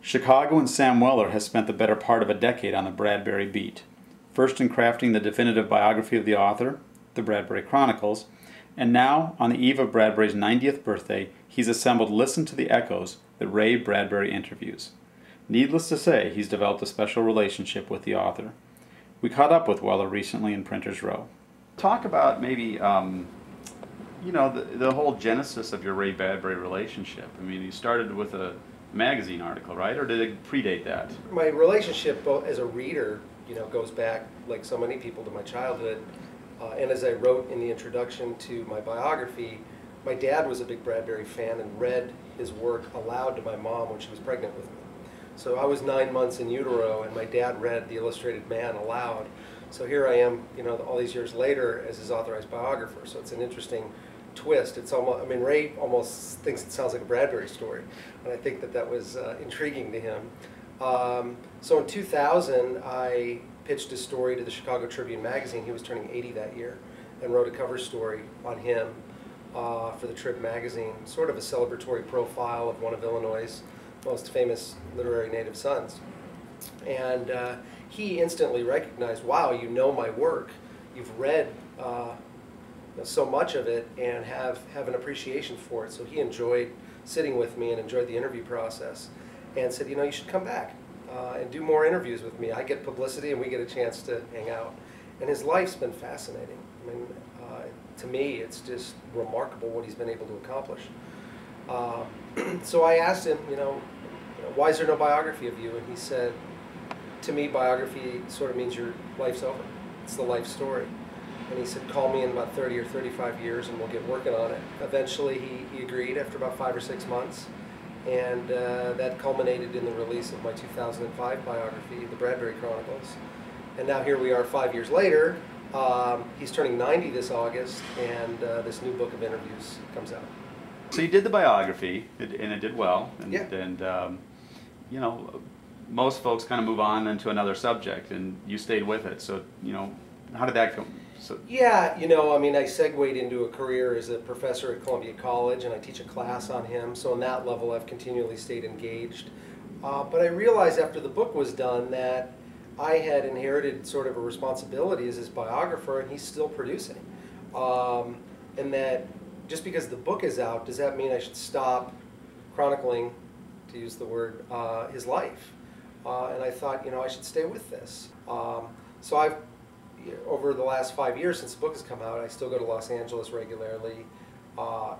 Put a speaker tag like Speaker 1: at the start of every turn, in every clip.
Speaker 1: Chicago and Sam Weller has spent the better part of a decade on the Bradbury beat, first in crafting the definitive biography of the author, the Bradbury Chronicles, and now, on the eve of Bradbury's 90th birthday, he's assembled Listen to the Echoes, the Ray Bradbury Interviews. Needless to say, he's developed a special relationship with the author. We caught up with Weller recently in Printers Row. Talk about maybe, the whole genesis of your Ray Bradbury relationship. I mean, you started with a magazine article, right? Or did it predate that?
Speaker 2: My relationship as a reader, goes back, like so many people, to my childhood. And as I wrote in the introduction to my biography, my dad was a big Bradbury fan and read his work aloud to my mom when she was pregnant with me. So I was 9 months in utero, and my dad read The Illustrated Man aloud. So here I am, all these years later as his authorized biographer. So it's an interesting twist. It's almost, Ray almost thinks it sounds like a Bradbury story, and I think that was intriguing to him. So in 2000, I pitched a story to the Chicago Tribune magazine. He was turning 80 that year, and wrote a cover story on him for the Trib magazine, sort of a celebratory profile of one of Illinois' most famous literary native sons. And he instantly recognized, wow, you know my work, you've read so much of it and have an appreciation for it. So he enjoyed sitting with me and enjoyed the interview process, and said, you should come back and do more interviews with me. I get publicity and we get a chance to hang out. And his life's been fascinating. To me, it's just remarkable what he's been able to accomplish. So I asked him, why is there no biography of you? And he said, to me, biography sort of means your life's over. It's the life story. And he said, call me in about 30 or 35 years and we'll get working on it. Eventually, he agreed after about 5 or 6 months. And that culminated in the release of my 2005 biography, The Bradbury Chronicles. And now here we are 5 years later. He's turning 90 this August, and this new book of interviews comes out.
Speaker 1: So you did the biography, and it did well. And,
Speaker 2: yeah.
Speaker 1: And most folks kind of move on into another subject, and you stayed with it. So, how did that go? So,
Speaker 2: yeah, I segued into a career as a professor at Columbia College, and I teach a class on him. So on that level, I've continually stayed engaged. But I realized after the book was done that I had inherited sort of a responsibility as his biographer, and he's still producing. And that just because the book is out, does that mean I should stop chronicling, to use the word, his life? And I thought, I should stay with this. So I've, over the last 5 years since the book has come out, I still go to Los Angeles regularly,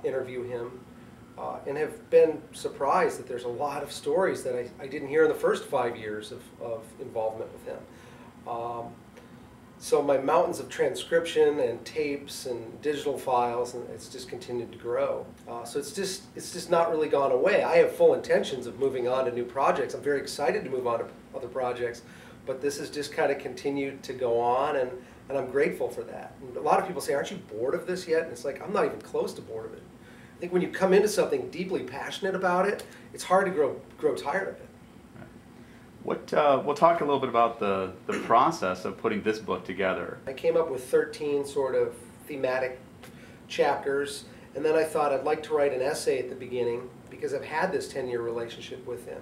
Speaker 2: interview him, and have been surprised that there's a lot of stories that I didn't hear in the first 5 years of involvement with him. So my mountains of transcription and tapes and digital files, and it's just continued to grow. So it's just not really gone away. I have full intentions of moving on to new projects. I'm very excited to move on to other projects, but this has just kind of continued to go on, and I'm grateful for that. And a lot of people say, aren't you bored of this yet? And it's like, I'm not even close to bored of it. I think when you come into something deeply passionate about it, it's hard to grow tired of it.
Speaker 1: We'll talk a little bit about the process of putting this book together.
Speaker 2: I came up with 13 sort of thematic chapters, and then I thought I'd like to write an essay at the beginning, because I've had this 10-year relationship with him,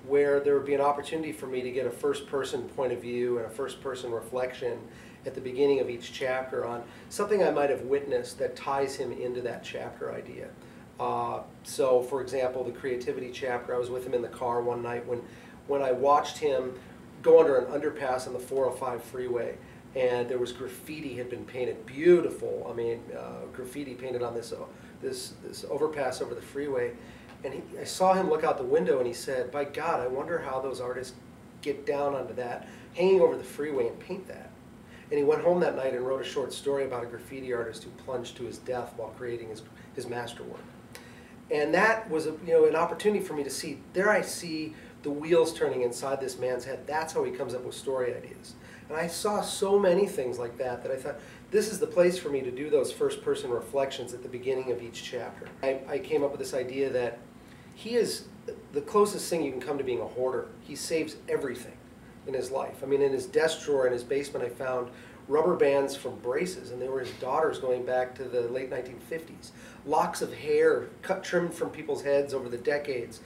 Speaker 2: where there would be an opportunity for me to get a first-person point of view and a first-person reflection at the beginning of each chapter on something I might have witnessed that ties him into that chapter idea. So, for example, the creativity chapter, I was with him in the car one night when I watched him go under an underpass on the 405 freeway, and there was graffiti had been painted, beautiful, graffiti painted on this overpass over the freeway. And I saw him look out the window, and he said, by God, I wonder how those artists get down onto that, hanging over the freeway, and paint that. And he went home that night and wrote a short story about a graffiti artist who plunged to his death while creating his masterwork. And that was an opportunity for me to see, there I see the wheels turning inside this man's head. That's how he comes up with story ideas. And I saw so many things like that that I thought, this is the place for me to do those first-person reflections at the beginning of each chapter. I came up with this idea that he is the closest thing you can come to being a hoarder. He saves everything in his life. In his desk drawer in his basement, I found rubber bands from braces, and they were his daughter's going back to the late 1950s. Locks of hair trimmed from people's heads over the decades.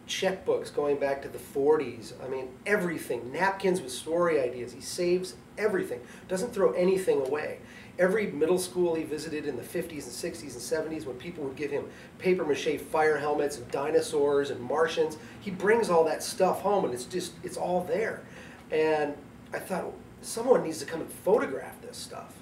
Speaker 2: checkbooks going back to the 40s. I mean, everything. Napkins with story ideas. He saves everything. Doesn't throw anything away. Every middle school he visited in the 50s and 60s and 70s, when people would give him paper mache fire helmets and dinosaurs and Martians, he brings all that stuff home, and it's all there. And I thought, someone needs to come and photograph this stuff.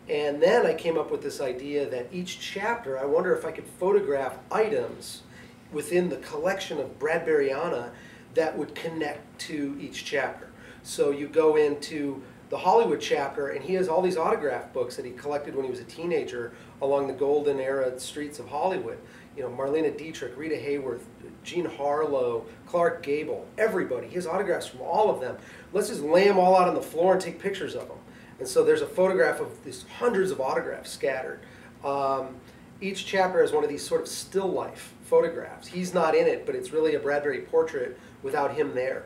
Speaker 2: And then I came up with this idea that each chapter, I wonder if I could photograph items within the collection of Bradburyana that would connect to each chapter. So you go into the Hollywood chapter, and he has all these autograph books that he collected when he was a teenager along the golden era streets of Hollywood. You know, Marlene Dietrich, Rita Hayworth, Jean Harlow, Clark Gable, everybody. He has autographs from all of them. Let's just lay them all out on the floor and take pictures of them. And so there's a photograph of these hundreds of autographs scattered. Each chapter has one of these sort of still life photographs. He's not in it, but it's really a Bradbury portrait without him there.